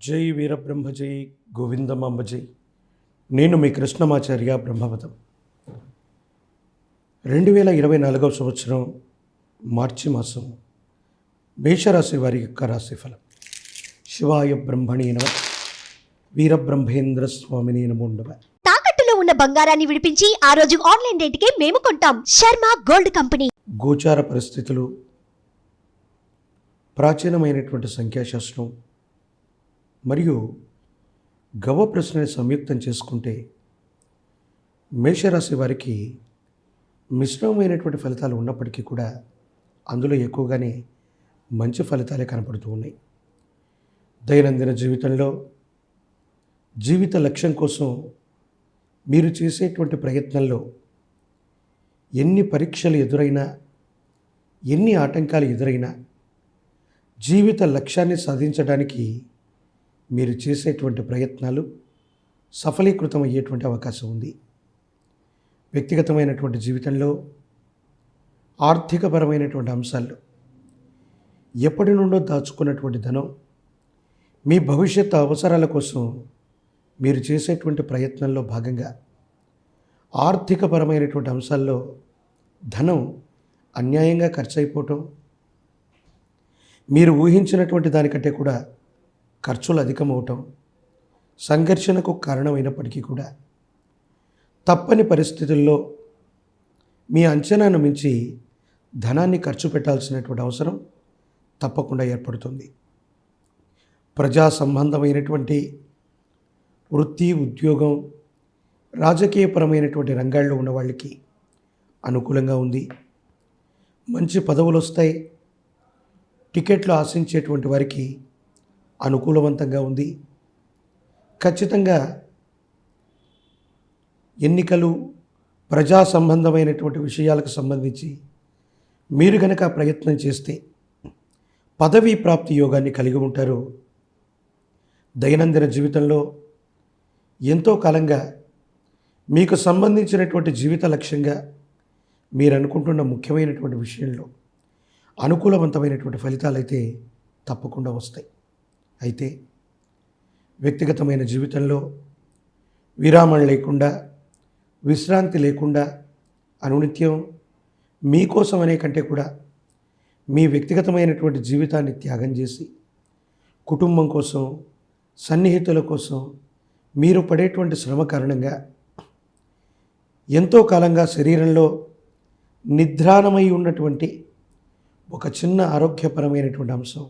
జై వీరబ్రహ్మ జై గోవిందమాంబ జై. నేను మీ కృష్ణమాచార్య బ్రహ్మవతం. 2024 సంవత్సరం మార్చి మాసం మేషరాశి వారి యొక్క రాశిఫలం. శివాయ బ్రహ్మణే నమః. వీరబ్రహ్మేంద్ర స్వామినే నమో నమః. తాకట్టులో ఉన్న బంగారాన్ని విడిపించి ఆ రోజు ఆన్లైన్ రేటుకే మేము కొంటాం. Sharma gold company. గోచార పరిస్థితులు, ప్రాచీనమైనటువంటి సంఖ్యాశాస్త్రం మరియు గవ ప్రశ్నని సంయుక్తం చేసుకుంటే మేషరాశి వారికి మిశ్రమమైనటువంటి ఫలితాలు ఉన్నప్పటికీ కూడా అందులో ఎక్కువగానే మంచి ఫలితాలే కనపడుతూ ఉన్నాయి. దైనందిన జీవితంలో జీవిత లక్ష్యం కోసం మీరు చేసేటువంటి ప్రయత్నంలో ఎన్ని పరీక్షలు ఎదురైనా, ఎన్ని ఆటంకాలు ఎదురైనా జీవిత లక్ష్యాన్ని సాధించడానికి మీరు చేసేటువంటి ప్రయత్నాలు సఫలీకృతం అయ్యేటువంటి అవకాశం ఉంది. వ్యక్తిగతమైనటువంటి జీవితంలో ఆర్థికపరమైనటువంటి అంశాల్లో ఎప్పటి నుండో దాచుకున్నటువంటి ధనం మీ భవిష్యత్తు అవసరాల కోసం మీరు చేసేటువంటి ప్రయత్నంలో భాగంగా ఆర్థికపరమైనటువంటి అంశాల్లో ధనం అన్యాయంగా ఖర్చు అయిపోవటం, మీరు ఊహించినటువంటి దానికంటే కూడా ఖర్చులు అధికమవటం సంఘర్షణకు కారణమైనప్పటికీ కూడా తప్పని పరిస్థితుల్లో మీ అంచనాను మించి ధనాన్ని ఖర్చు పెట్టాల్సినటువంటి అవసరం తప్పకుండా ఏర్పడుతుంది. ప్రజా సంబంధమైనటువంటి వృత్తి, ఉద్యోగం, రాజకీయపరమైనటువంటి రంగాల్లో ఉన్న వాళ్ళకి అనుకూలంగా ఉంది. మంచి పదవులు వస్తాయి. టికెట్లు ఆశించేటువంటి వారికి అనుకూలవంతంగా ఉంది. ఖచ్చితంగా ఎన్నికలు, ప్రజా సంబంధమైనటువంటి విషయాలకు సంబంధించి మీరు కనుక ప్రయత్నం చేస్తే పదవీ ప్రాప్తి యోగాన్ని కలిగి ఉంటారు. దైనందిన జీవితంలో ఎంతో కాలంగా మీకు సంబంధించినటువంటి జీవిత లక్ష్యంగా మీరు అనుకుంటున్న ముఖ్యమైనటువంటి విషయంలో అనుకూలవంతమైనటువంటి ఫలితాలు అయితే తప్పకుండా వస్తాయి. అయితే వ్యక్తిగతమైన జీవితంలో విరామం లేకుండా, విశ్రాంతి లేకుండా అనునిత్యం మీకోసం అనే కంటే కూడా మీ వ్యక్తిగతమైనటువంటి జీవితాన్ని త్యాగం చేసి కుటుంబం కోసం, సన్నిహితుల కోసం మీరు పడేటువంటి శ్రమ కారణంగా ఎంతో కాలంగా శరీరంలో నిద్రాణమై ఉన్నటువంటి ఒక చిన్న ఆరోగ్యపరమైనటువంటి అంశం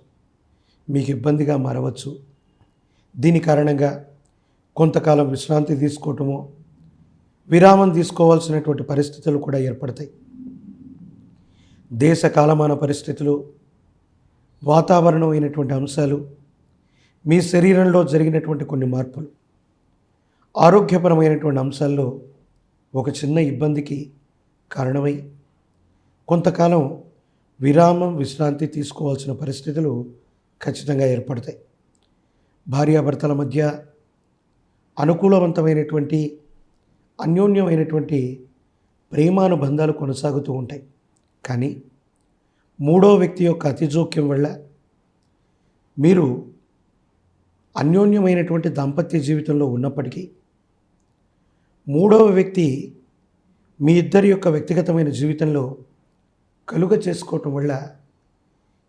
మీకు ఇబ్బందిగా మారవచ్చు. దీని కారణంగా కొంతకాలం విశ్రాంతి తీసుకోవటమో, విరామం తీసుకోవాల్సినటువంటి పరిస్థితులు కూడా ఏర్పడతాయి. దేశ కాలమాన పరిస్థితులు, వాతావరణమైనటువంటి అంశాలు, మీ శరీరంలో జరిగినటువంటి కొన్ని మార్పులు, ఆరోగ్యపరమైనటువంటి అంశాల్లో ఒక చిన్న ఇబ్బందికి కారణమై కొంతకాలం విరామం, విశ్రాంతి తీసుకోవాల్సిన పరిస్థితులు ఖచ్చితంగా ఏర్పడతాయి. భార్యాభర్తల మధ్య అనుకూలవంతమైనటువంటి, అన్యోన్యమైనటువంటి ప్రేమానుబంధాలు కొనసాగుతూ ఉంటాయి. కానీ మూడో వ్యక్తి యొక్క అతిజోక్యం వల్ల మీరు అన్యోన్యమైనటువంటి దాంపత్య జీవితంలో ఉన్నప్పటికీ మూడవ వ్యక్తి మీ ఇద్దరి యొక్క వ్యక్తిగతమైన జీవితంలో కలుగ చేసుకోవటం వల్ల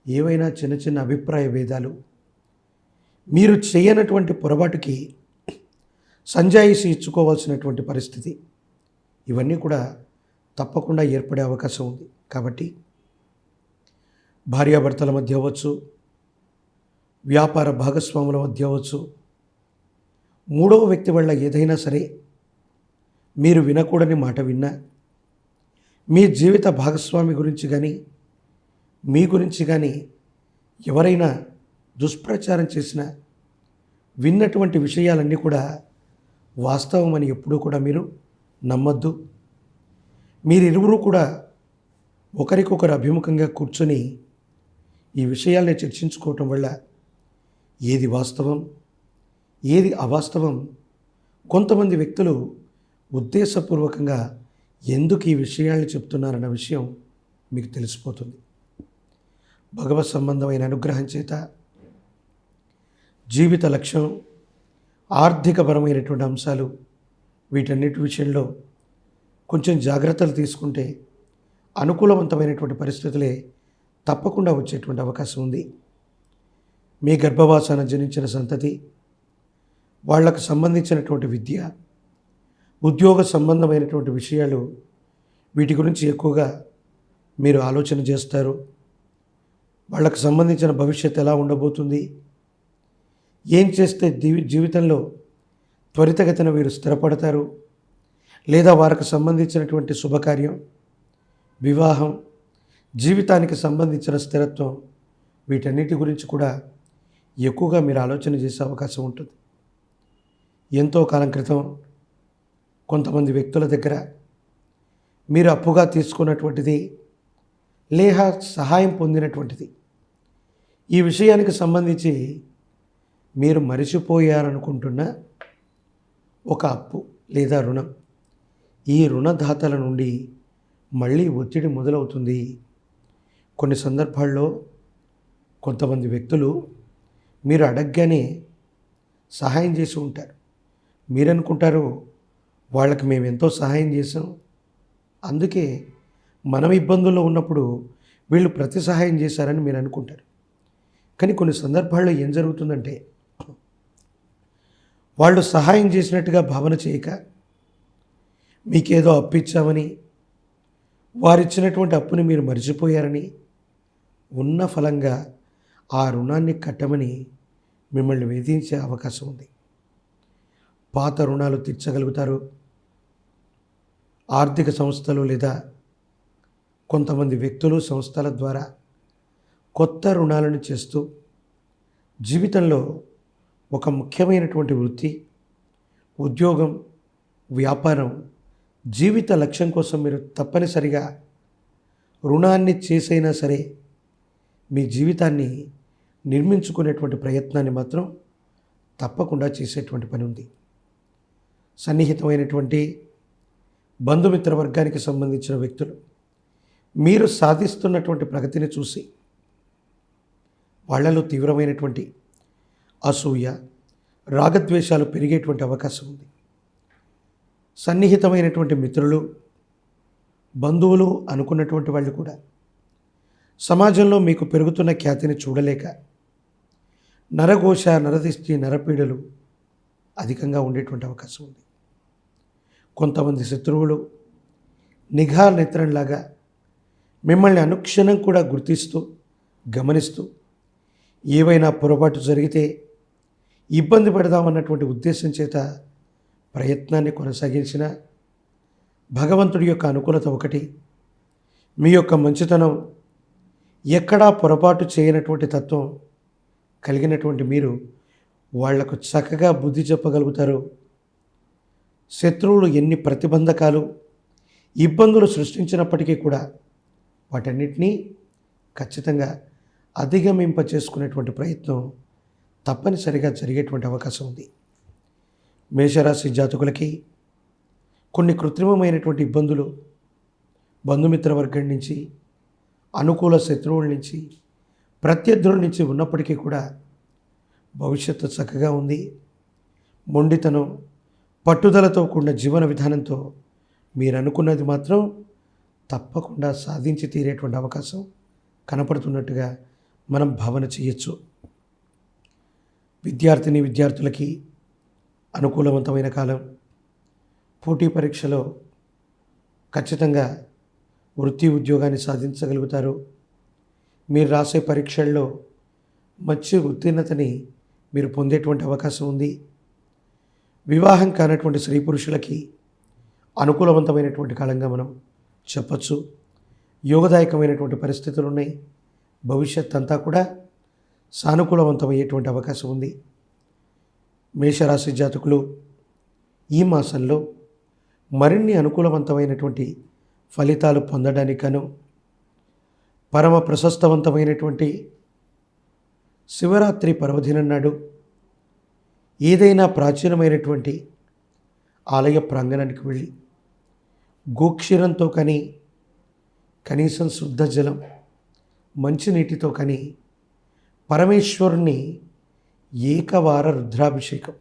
ఏవైనా చిన్న చిన్న అభిప్రాయ భేదాలు, మీరు చేయనటువంటి పొరపాటుకి సంజాయిషి ఇచ్చుకోవాల్సినటువంటి పరిస్థితి, ఇవన్నీ కూడా తప్పకుండా ఏర్పడే అవకాశం ఉంది. కాబట్టి భార్యాభర్తల మధ్య అవ్వచ్చు, వ్యాపార భాగస్వాముల మధ్య అవ్వచ్చు, మూడవ వ్యక్తి వల్ల ఏదైనా సరే మీరు వినకూడని మాట విన్నా, మీ జీవిత భాగస్వామి గురించి కానీ, మీ గురించి కానీ ఎవరైనా దుష్ప్రచారం చేసినా విన్నటువంటి విషయాలన్నీ కూడా వాస్తవమని ఎప్పుడూ కూడా మీరు నమ్మొద్దు. మీరిరువురు కూడా ఒకరికొకరు అభిముఖంగా కూర్చొని ఈ విషయాల్ని చర్చించుకోవటం వల్ల ఏది వాస్తవం, ఏది అవాస్తవం, కొంతమంది వ్యక్తులు ఉద్దేశపూర్వకంగా ఎందుకు ఈ విషయాల్ని చెప్తున్నారన్న విషయం మీకు తెలిసిపోతుంది. భగవత్ సంబంధమైన అనుగ్రహం చేత జీవిత లక్ష్యం, ఆర్థికపరమైనటువంటి అంశాలు, వీటన్నిటి విషయంలో కొంచెం జాగ్రత్తలు తీసుకుంటే అనుకూలవంతమైనటువంటి పరిస్థితులే తప్పకుండా వచ్చేటువంటి అవకాశం ఉంది. మీ గర్భవాసాన జనించిన సంతతి, వాళ్లకు సంబంధించినటువంటి విద్య, ఉద్యోగ సంబంధమైనటువంటి విషయాలు, వీటి గురించి ఎక్కువగా మీరు ఆలోచన చేస్తారు. వాళ్ళకు సంబంధించిన భవిష్యత్తు ఎలా ఉండబోతుంది, ఏం చేస్తే జీవితంలో త్వరితగతిన వీరు స్థిరపడతారు, లేదా వారికి సంబంధించినటువంటి శుభకార్యం, వివాహం, జీవితానికి సంబంధించిన స్థిరత్వం, వీటన్నిటి గురించి కూడా ఎక్కువగా మీరు ఆలోచన చేసే అవకాశం ఉంటుంది. ఎంతో కాలం క్రితం కొంతమంది వ్యక్తుల దగ్గర మీరు అప్పుగా తీసుకున్నటువంటిది లేక సహాయం పొందినటువంటిది, ఈ విషయానికి సంబంధించి మీరు మరిచిపోయారనుకుంటున్న ఒక అప్పు లేదా రుణం, ఈ రుణదాతల నుండి మళ్ళీ ఒత్తిడి మొదలవుతుంది. కొన్ని సందర్భాల్లో కొంతమంది వ్యక్తులు మీరు అడగగానే సహాయం చేసి ఉంటారు. మీరనుకుంటారు వాళ్ళకి మేము ఎంతో సహాయం చేసాం, అందుకే మనం ఇబ్బందుల్లో ఉన్నప్పుడు వీళ్ళు ప్రతి సహాయం చేశారని మీరు అనుకుంటారు. కానీ కొన్ని సందర్భాల్లో ఏం జరుగుతుందంటే, వాళ్ళు సహాయం చేసినట్టుగా భావన చేయక మీకేదో అప్పు ఇచ్చామని, వారిచ్చినటువంటి అప్పుని మీరు మర్చిపోయారని, ఉన్న ఫలంగా ఆ రుణాన్ని కట్టమని మిమ్మల్ని వేధించే అవకాశం ఉంది. పాత రుణాలు తీర్చగలుగుతారు. ఆర్థిక సంస్థలు లేదా కొంతమంది వ్యక్తులు, సంస్థల ద్వారా కొత్త రుణాలను చేస్తూ జీవితంలో ఒక ముఖ్యమైనటువంటి వృత్తి, ఉద్యోగం, వ్యాపారం, జీవిత లక్ష్యం కోసం మీరు తప్పనిసరిగా రుణాన్ని చేసైనా సరే మీ జీవితాన్ని నిర్మించుకునేటువంటి ప్రయత్నాన్ని మాత్రం తప్పకుండా చేసేటువంటి పని ఉంది. సన్నిహితమైనటువంటి బంధుమిత్ర వర్గానికి సంబంధించిన వ్యక్తులు మీరు సాధిస్తున్నటువంటి ప్రగతిని చూసి వాళ్ళలో తీవ్రమైనటువంటి అసూయ, రాగద్వేషాలు పెరిగేటువంటి అవకాశం ఉంది. సన్నిహితమైనటువంటి మిత్రులు, బంధువులు అనుకున్నటువంటి వాళ్ళు కూడా సమాజంలో మీకు పెరుగుతున్న ఖ్యాతిని చూడలేక నరఘోష, నరదిష్టి, నరపీడలు అధికంగా ఉండేటువంటి అవకాశం ఉంది. కొంతమంది శత్రువులు నిఘా నేత్రంలాగా మిమ్మల్ని అనుక్షణం కూడా గుర్తిస్తూ, గమనిస్తూ, ఏవైనా పొరపాటు జరిగితే ఇబ్బంది పెడదామన్నటువంటి ఉద్దేశం చేత ప్రయత్నాన్ని కొనసాగించిన భగవంతుడి యొక్క అనుకూలత ఒకటి, మీ యొక్క మంచితనం, ఎక్కడా పొరపాటు చేయనటువంటి తత్వం కలిగినటువంటి మీరు వాళ్లకు చక్కగా బుద్ధి చెప్పగలుగుతారు. శత్రువులు ఎన్ని ప్రతిబంధకాలు, ఇబ్బందులు సృష్టించినప్పటికీ కూడా వాటన్నిటినీ ఖచ్చితంగా అధిగమింప చేసుకునేటువంటి ప్రయత్నం తప్పనిసరిగా జరిగేటువంటి అవకాశం ఉంది. మేషరాశి జాతకులకి కొన్ని కృత్రిమమైనటువంటి ఇబ్బందులు బంధుమిత్ర వర్గం నుంచి, అనుకూల శత్రువుల నుంచి, ప్రత్యర్థుల నుంచి ఉన్నప్పటికీ కూడా భవిష్యత్తు చక్కగా ఉంది. మొండితనం, పట్టుదలతో కూడిన జీవన విధానంతో మీరు అనుకున్నది మాత్రం తప్పకుండా సాధించి తీరేటువంటి అవకాశం కనపడుతున్నట్టుగా మనం భావన చేయొచ్చు. విద్యార్థులకి అనుకూలవంతమైన కాలం. పోటీ పరీక్షలో ఖచ్చితంగా వృత్తి, ఉద్యోగాన్ని సాధించగలుగుతారు. మీరు రాసే పరీక్షల్లో మంచి ఉత్తీర్ణతని మీరు పొందేటువంటి అవకాశం ఉంది. వివాహం కానటువంటి స్త్రీ పురుషులకి అనుకూలవంతమైనటువంటి కాలంగా మనం చెప్పచ్చు. యోగదాయకమైనటువంటి పరిస్థితులు ఉన్నాయి. భవిష్యత్ అంతా కూడా సానుకూలవంతమయ్యేటువంటి అవకాశం ఉంది. మేషరాశి జాతకులు ఈ మాసంలో మరిన్ని అనుకూలవంతమైనటువంటి ఫలితాలు పొందడానికను పరమ ప్రశస్తవంతమైనటువంటి శివరాత్రి పర్వదినం నాడు ఏదైనా ప్రాచీనమైనటువంటి ఆలయ ప్రాంగణానికి వెళ్ళి గోక్షీరంతో కానీ, కనీసం శుద్ధ జలం, మంచినీటితో కానీ పరమేశ్వరుని ఏకవార రుద్రాభిషేకం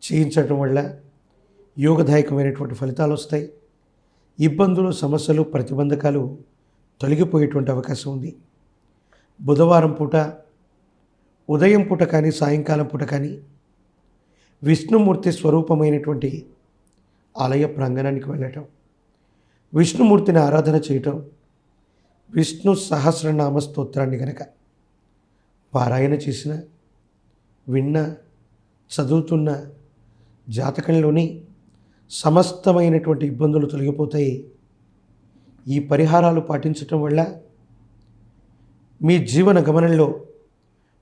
చేయించడం వల్ల యోగదాయకమైనటువంటి ఫలితాలు వస్తాయి. ఇబ్బందులు, సమస్యలు, ప్రతిబంధకాలు తొలగిపోయేటువంటి అవకాశం ఉంది. బుధవారం పూట ఉదయం పూట కానీ సాయంకాలం పూట కానీ విష్ణుమూర్తి స్వరూపమైనటువంటి ఆలయ ప్రాంగణానికి వెళ్ళటం, విష్ణుమూర్తిని ఆరాధన చేయటం, విష్ణు సహస్రనామ స్తోత్రాన్ని కనుక పారాయణ చేసిన, విన్న, చదువుతున్న జాతకంలోని సమస్తమైనటువంటి ఇబ్బందులు తొలగిపోతాయి. ఈ పరిహారాలు పాటించటం వల్ల మీ జీవన గమనంలో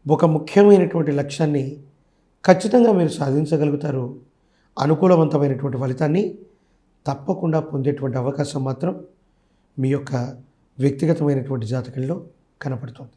ఒక ముఖ్యమైనటువంటి లక్ష్యాన్ని ఖచ్చితంగా మీరు సాధించగలుగుతారు. అనుకూలవంతమైనటువంటి ఫలితాన్ని తప్పకుండా పొందేటువంటి అవకాశం మాత్రం మీ యొక్క వ్యక్తిగతమైనటువంటి జాతకంలో కనపడుతుంది.